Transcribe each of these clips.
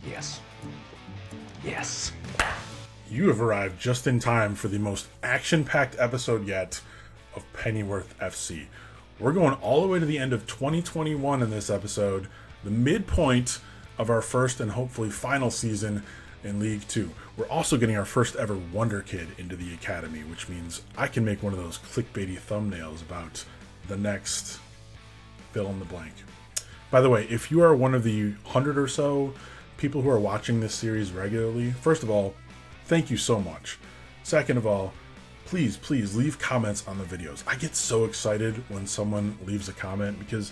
Yes. Yes. You have arrived just in time for the most action-packed episode yet of Pennyworth FC. We're going all the way to the end of 2021 in this episode, the midpoint of our first and hopefully final season in League 2. We're also getting our first ever Wonder Kid into the academy, which means I can make one of those clickbaity thumbnails about the next fill in the blank. By the way, if you are one of the 100 or so people who are watching this series regularly, first of all, thank you so much. Second of all, please leave comments on the videos. I get so excited when someone leaves a comment because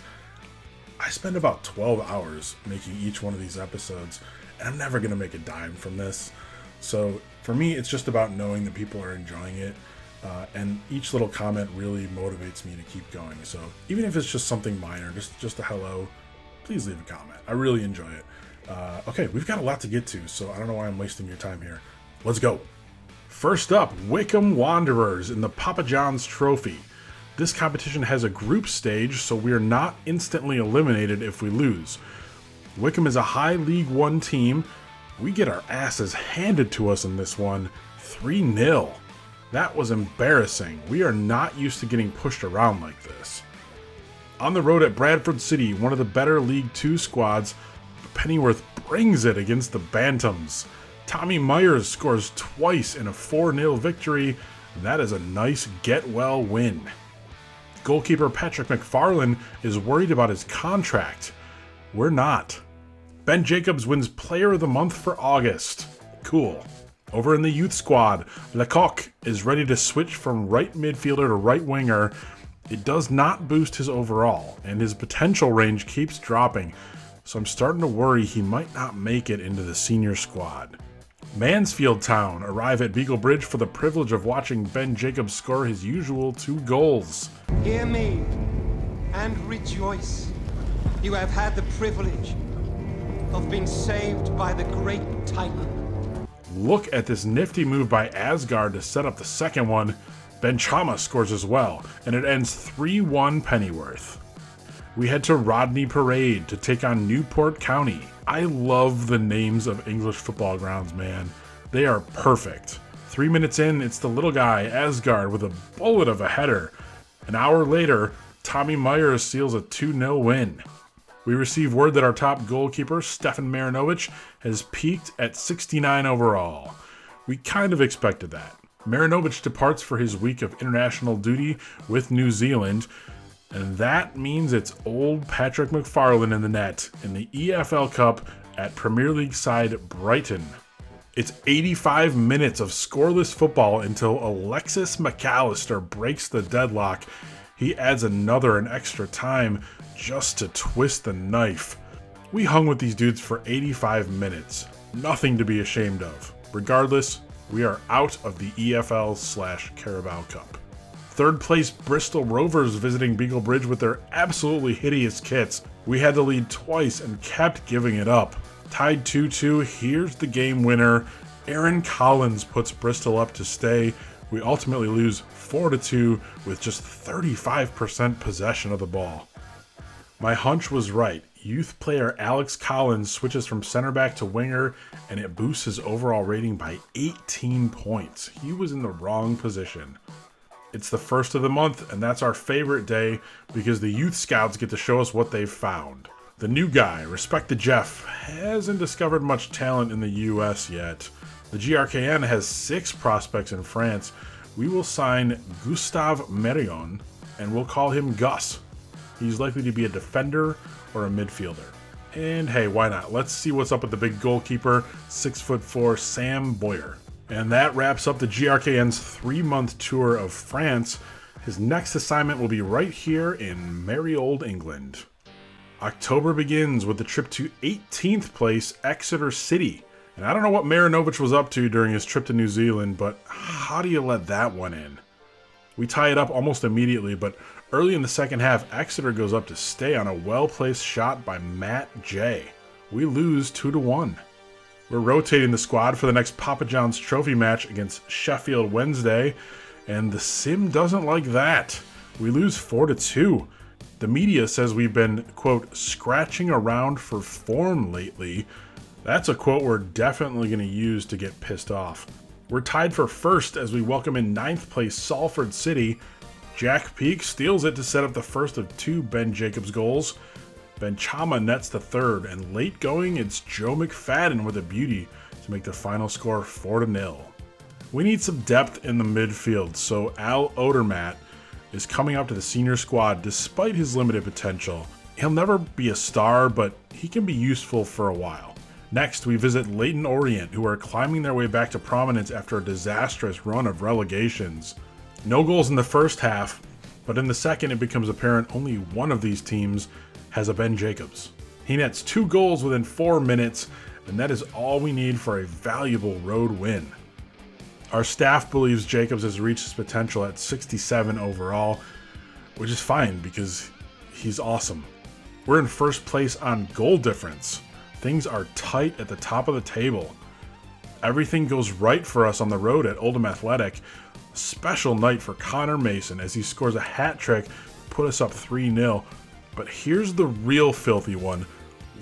I spend about 12 hours making each one of these episodes, and I'm never going to make a dime from this. So for me, it's just about knowing that people are enjoying it, and each little comment really motivates me to keep going. So even if it's just something minor, just a hello, please leave a comment. I really enjoy it. Okay, we've got a lot to get to, so I don't know why I'm wasting your time here. Let's go. First up, Wycombe Wanderers in the Papa John's Trophy. This competition has a group stage, so we are not instantly eliminated if we lose. Wycombe is a high League One team. We get our asses handed to us in this one, 3-0. That was embarrassing. We are not used to getting pushed around like this. On the road at Bradford City, one of the better League Two squads, Pennyworth brings it against the Bantams. Tommy Myers scores twice in a 4-0 victory. That is a nice get-well win. Goalkeeper Patrick McFarlane is worried about his contract. We're not. Ben Jacobs wins Player of the Month for August. Cool. Over in the youth squad, Lecoq is ready to switch from right midfielder to right winger. It does not boost his overall, and his potential range keeps dropping, so I'm starting to worry he might not make it into the senior squad. Mansfield Town arrive at Beagle Bridge for the privilege of watching Ben Jacobs score his usual 2 goals. Hear me and rejoice. You have had the privilege of being saved by the great Titan. Look at this nifty move by Asgard to set up the second one. Ben Chama scores as well, and it ends 3-1 Pennyworth. We head to Rodney Parade to take on Newport County. I love the names of English football grounds, man. They are perfect. 3 minutes in, it's the little guy, Asgard, with a bullet of a header. An hour later, Tommy Myers seals a 2-0 win. We receive word that our top goalkeeper, Stefan Marinovic, has peaked at 69 overall. We kind of expected that. Marinovic departs for his week of international duty with New Zealand, and that means it's old Patrick McFarlane in the net in the EFL Cup at Premier League side Brighton. It's 85 minutes of scoreless football until Alexis McAllister breaks the deadlock. He adds another in extra time just to twist the knife. We hung with these dudes for 85 minutes. Nothing to be ashamed of. Regardless, we are out of the EFL/Carabao Cup. Third place Bristol Rovers visiting Beagle Bridge with their absolutely hideous kits. We had to lead twice and kept giving it up. Tied 2-2, here's the game winner. Aaron Collins puts Bristol up to stay. We ultimately lose 4-2 with just 35% possession of the ball. My hunch was right. Youth player Alex Collins switches from center back to winger, and it boosts his overall rating by 18 points. He was in the wrong position. It's the first of the month, and that's our favorite day because the youth scouts get to show us what they've found. The new guy, Respect the Jeff, hasn't discovered much talent in the US yet. The GRKN has 6 prospects in France. We will sign Gustave Merion, and we'll call him Gus. He's likely to be a defender or a midfielder. And hey, why not? Let's see what's up with the big goalkeeper, 6'4" Sam Boyer. And that wraps up the GRKN's 3-month tour of France. His next assignment will be right here in merry old England. October begins with the trip to 18th place Exeter City. And I don't know what Marinovic was up to during his trip to New Zealand, but how do you let that one in? We tie it up almost immediately, but early in the second half, Exeter goes up to stay on a well-placed shot by Matt J. We lose 2-1. We're rotating the squad for the next Papa John's Trophy match against Sheffield Wednesday, and the sim doesn't like that. We lose 4-2. The media says we've been, quote, scratching around for form lately. That's a quote we're definitely going to use to get pissed off. We're tied for first as we welcome in 9th place Salford City. Jack Peak steals it to set up the first of 2 Ben Jacobs goals. Ben Chama nets the third, and late going, it's Joe McFadden with a beauty to make the final score 4-0. We need some depth in the midfield, so Al Odermatt is coming up to the senior squad despite his limited potential. He'll never be a star, but he can be useful for a while. Next, we visit Leyton Orient, who are climbing their way back to prominence after a disastrous run of relegations. No goals in the first half, but in the second it becomes apparent only one of these teams has a Ben Jacobs. He nets 2 goals within 4 minutes, and that is all we need for a valuable road win. Our staff believes Jacobs has reached his potential at 67 overall, which is fine because he's awesome. We're in first place on goal difference. Things are tight at the top of the table. Everything goes right for us on the road at Oldham Athletic. A special night for Connor Mason as he scores a hat trick to put us up 3-0. But here's the real filthy one.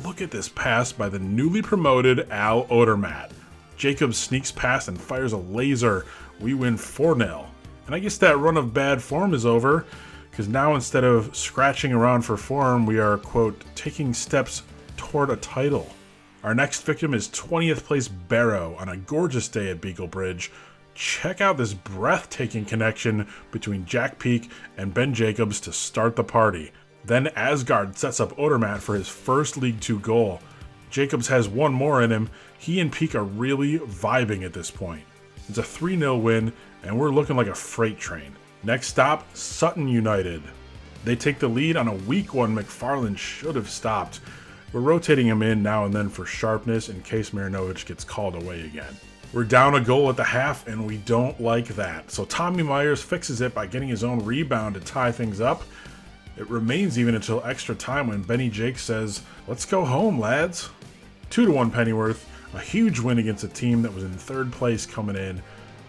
Look at this pass by the newly promoted Al Odermatt. Jacobs sneaks past and fires a laser. We win 4-0. And I guess that run of bad form is over, because now instead of scratching around for form, we are, quote, taking steps toward a title. Our next victim is 20th place Barrow on a gorgeous day at Beagle Bridge. Check out this breathtaking connection between Jack Peak and Ben Jacobs to start the party. Then Asgard sets up Odermatt for his first League 2 goal. Jacobs has one more in him. He and Peak are really vibing at this point. It's a 3-0 win, and we're looking like a freight train. Next stop, Sutton United. They take the lead on a weak one McFarland should have stopped. We're rotating him in now and then for sharpness in case Marinovic gets called away again. We're down a goal at the half, and we don't like that. So Tommy Myers fixes it by getting his own rebound to tie things up. It remains even until extra time when Benny Jake says, "Let's go home, lads." 2-1 Pennyworth, a huge win against a team that was in 3rd place coming in,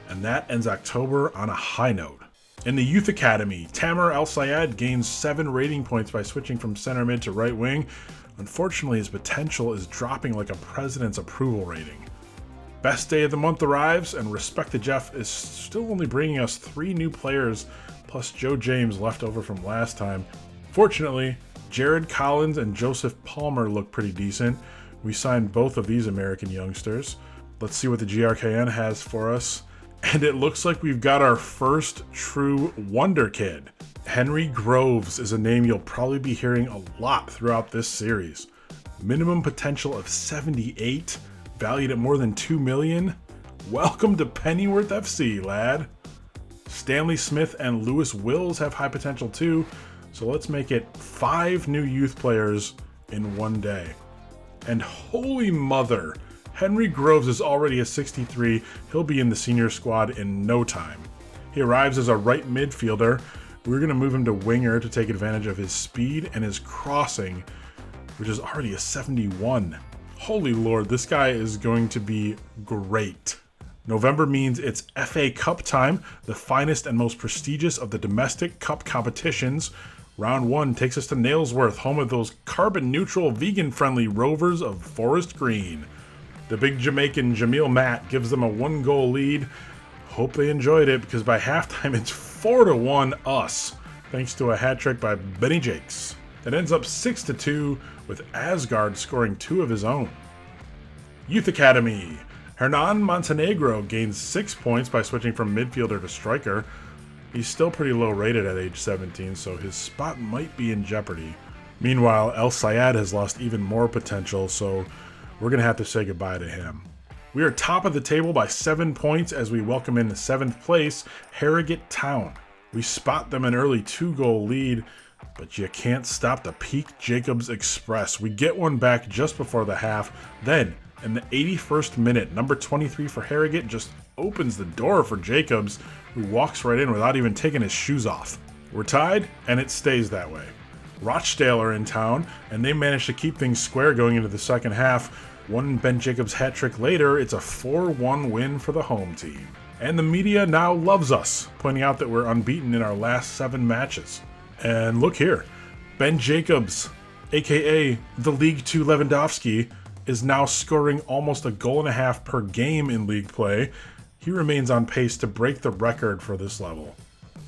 and that ends October on a high note. In the Youth Academy, Tamer El-Sayed gains 7 rating points by switching from center mid to right wing. Unfortunately, his potential is dropping like a president's approval rating. Best day of the month arrives, and Respect to Jeff is still only bringing us 3 new players, plus Joe James left over from last time. Fortunately, Jared Collins and Joseph Palmer look pretty decent. We signed both of these American youngsters. Let's see what the GRKN has for us. And it looks like we've got our first true wonder kid. Henry Groves is a name you'll probably be hearing a lot throughout this series. Minimum potential of 78, valued at more than $2 million. Welcome to Pennyworth FC, lad. Stanley Smith and Lewis Wills have high potential too, so let's make it 5 new youth players in one day. And holy mother, Henry Groves is already a 63. He'll be in the senior squad in no time. He arrives as a right midfielder. We're going to move him to winger to take advantage of his speed and his crossing, which is already a 71. Holy Lord, this guy is going to be great. November means it's FA Cup time, the finest and most prestigious of the domestic cup competitions. Round 1 takes us to Nailsworth, home of those carbon-neutral, vegan-friendly Rovers of Forest Green. The big Jamaican Jamil Matt gives them a 1-goal lead. Hope they enjoyed it, because by halftime it's 4-1 us, thanks to a hat trick by Benny Jakes. It ends up 6-2, with Asgard scoring 2 of his own. Youth Academy. Hernan Montenegro gains 6 points by switching from midfielder to striker. He's still pretty low rated at age 17, so his spot might be in jeopardy. Meanwhile, El-Sayed has lost even more potential, so we're going to have to say goodbye to him. We are top of the table by 7 points as we welcome in the 7th place, Harrogate Town. We spot them an early 2-goal lead, but you can't stop the Peak Jacobs Express. We get one back just before the half. Then, in the 81st minute, number 23 for Harrogate just opens the door for Jacobs, who walks right in without even taking his shoes off. We're tied, and it stays that way. Rochdale are in town, and they manage to keep things square going into the second half. One Ben Jacobs hat trick later, it's a 4-1 win for the home team. And the media now loves us, pointing out that we're unbeaten in our last 7 matches. And look here, Ben Jacobs, aka the League 2 Lewandowski, is now scoring almost a goal and a half per game in league play. He remains on pace to break the record for this level.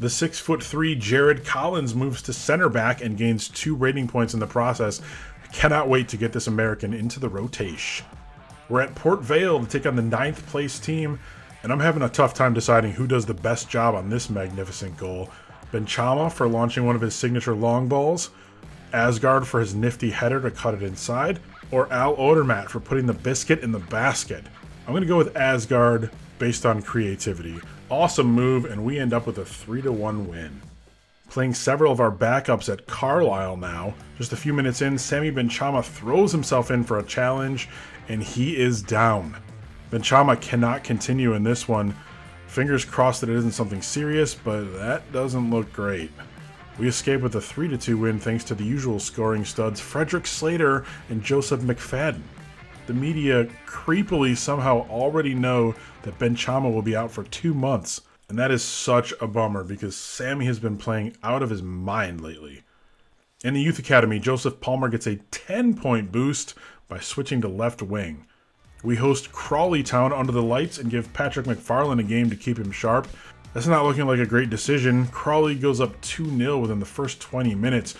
The 6'3" Jared Collins moves to center back and gains 2 rating points in the process. I cannot wait to get this American into the rotation. We're at Port Vale to take on the 9th place team, and I'm having a tough time deciding who does the best job on this magnificent goal. Benchama for launching one of his signature long balls, Asgard for his nifty header to cut it inside, or Al Odermatt for putting the biscuit in the basket. I'm going to go with Asgard based on creativity. Awesome move, and we end up with a 3-1 win. Playing several of our backups at Carlisle now. Just a few minutes in, Sammy Benchama throws himself in for a challenge, and he is down. Benchama cannot continue in this one. Fingers crossed that it isn't something serious, but that doesn't look great. We escape with a 3-2 win thanks to the usual scoring studs, Frederick Slater and Joseph McFadden. The media creepily somehow already know that Benchama will be out for 2 months, and that is such a bummer because Sammy has been playing out of his mind lately. In the Youth Academy, Joseph Palmer gets a 10-point boost by switching to left wing. We host Crawley Town under the lights and give Patrick McFarland a game to keep him sharp. That's not looking like a great decision. Crawley goes up 2-0 within the first 20 minutes,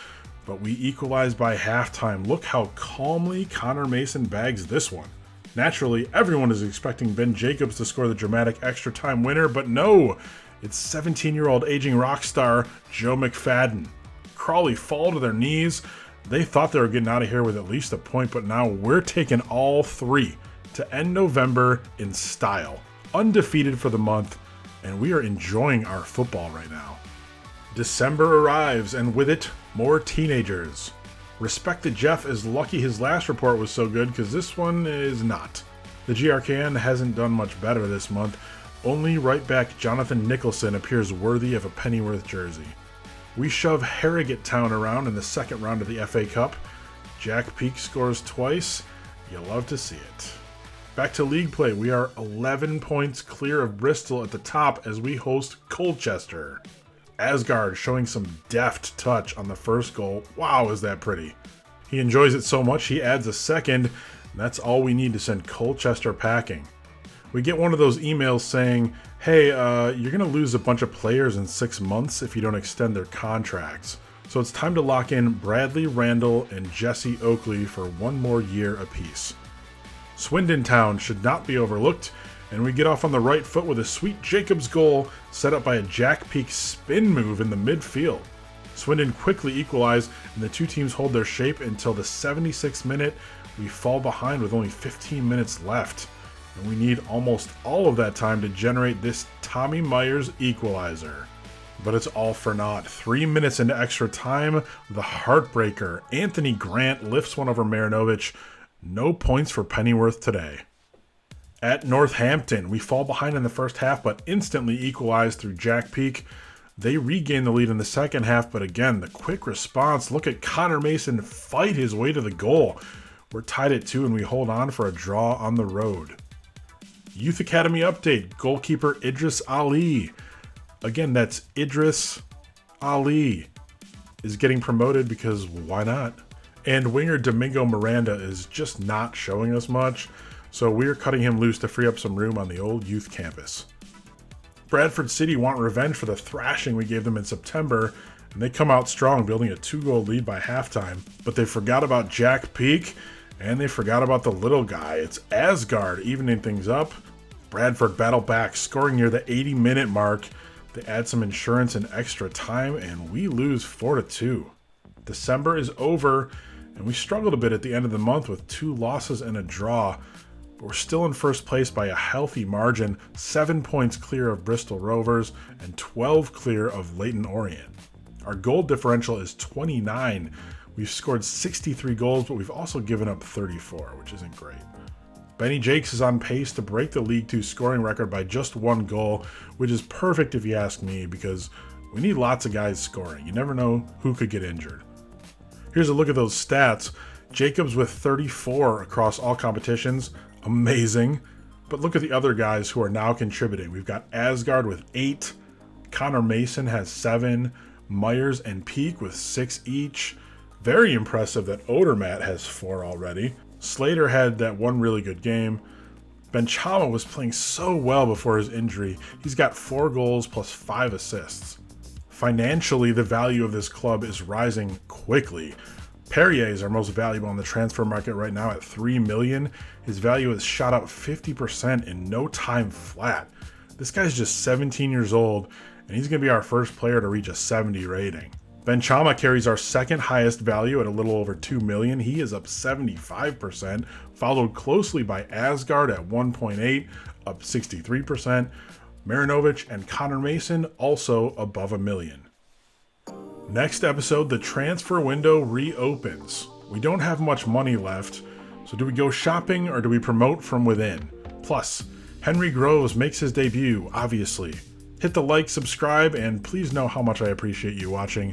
but we equalize by halftime. Look how calmly Connor Mason bags this one. Naturally, everyone is expecting Ben Jacobs to score the dramatic extra time winner, but no! It's 17-year-old aging rock star Joe McFadden. Crawley fall to their knees. They thought they were getting out of here with at least a point, but now we're taking all 3 to end November in style. Undefeated for the month, and we are enjoying our football right now. December arrives, and with it, more teenagers. Respected Jeff is lucky his last report was so good, because this one is not. The GRKN hasn't done much better this month. Only right back Jonathan Nicholson appears worthy of a Pennyworth jersey. We shove Harrogate Town around in the second round of the FA Cup. Jack Peak scores twice. You love to see it. Back to league play, we are 11 points clear of Bristol at the top as we host Colchester. Asgard showing some deft touch on the first goal. Wow, is that pretty. He enjoys it so much he adds a second, and that's all we need to send Colchester packing. We get one of those emails saying, hey, you're going to lose a bunch of players in 6 months if you don't extend their contracts. So it's time to lock in Bradley Randall and Jesse Oakley for 1 more year apiece. Swindon Town should not be overlooked, and we get off on the right foot with a sweet Jacobs goal set up by a Jack Peak spin move in the midfield. Swindon quickly equalize, and the 2 teams hold their shape until the 76th minute. We fall behind with only 15 minutes left, and we need almost all of that time to generate this Tommy Myers equalizer. But it's all for naught. 3 minutes into extra time, the heartbreaker, Anthony Grant lifts one over Marinovic. No points for Pennyworth today. At Northampton, we fall behind in the first half, but instantly equalize through Jack Peak. They regain the lead in the second half, but again, the quick response. Look at Connor Mason fight his way to the goal. We're tied at 2, and we hold on for a draw on the road. Youth Academy update, goalkeeper Idris Ali. Again, that's Idris Ali is getting promoted because why not? And winger Domingo Miranda is just not showing us much, so we're cutting him loose to free up some room on the old youth campus. Bradford City want revenge for the thrashing we gave them in September, and they come out strong, building a 2-goal lead by halftime. But they forgot about Jack Peak, and they forgot about the little guy. It's Asgard evening things up. Bradford battle back, scoring near the 80-minute mark. They add some insurance in extra time, and we lose 4-2. December is over, and we struggled a bit at the end of the month with 2 losses and a draw. But we're still in first place by a healthy margin, 7 points clear of Bristol Rovers and 12 clear of Leyton Orient. Our goal differential is 29. We've scored 63 goals, but we've also given up 34, which isn't great. Benny Jakes is on pace to break the League 2 scoring record by just 1 goal, which is perfect if you ask me, because we need lots of guys scoring. You never know who could get injured. Here's a look at those stats. Jacobs with 34 across all competitions. Amazing. But look at the other guys who are now contributing. We've got Asgard with 8. Connor Mason has 7. Myers and Peak with 6 each. Very impressive that Odermatt has 4 already. Slater had that one really good game. Benchama was playing so well before his injury. He's got 4 goals plus 5 assists. Financially, the value of this club is rising quickly. Perrier is our most valuable on the transfer market right now at $3 million. His value has shot up 50% in no time flat. This guy's just 17 years old, and he's going to be our first player to reach a 70 rating. Benchama carries our second highest value at a little over $2 million. He is up 75%, followed closely by Asgard at 1.8, up 63%. Marinovic and Connor Mason also above $1 million. Next episode, the transfer window reopens. We don't have much money left, so do we go shopping or do we promote from within? Plus, Henry Groves makes his debut, obviously. Hit the like, subscribe, and please know how much I appreciate you watching.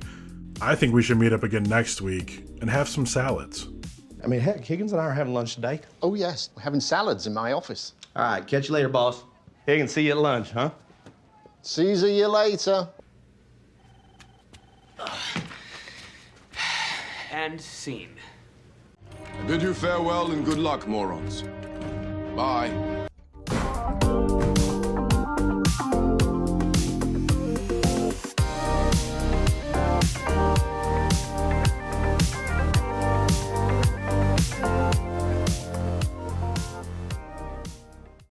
I think we should meet up again next week and have some salads. I mean, heck, Higgins and I are having lunch today. Oh, yes. We're having salads in my office. All right, catch you later, boss. Higgins, see you at lunch, huh? See you later. And scene. I bid you farewell and good luck, morons. Bye.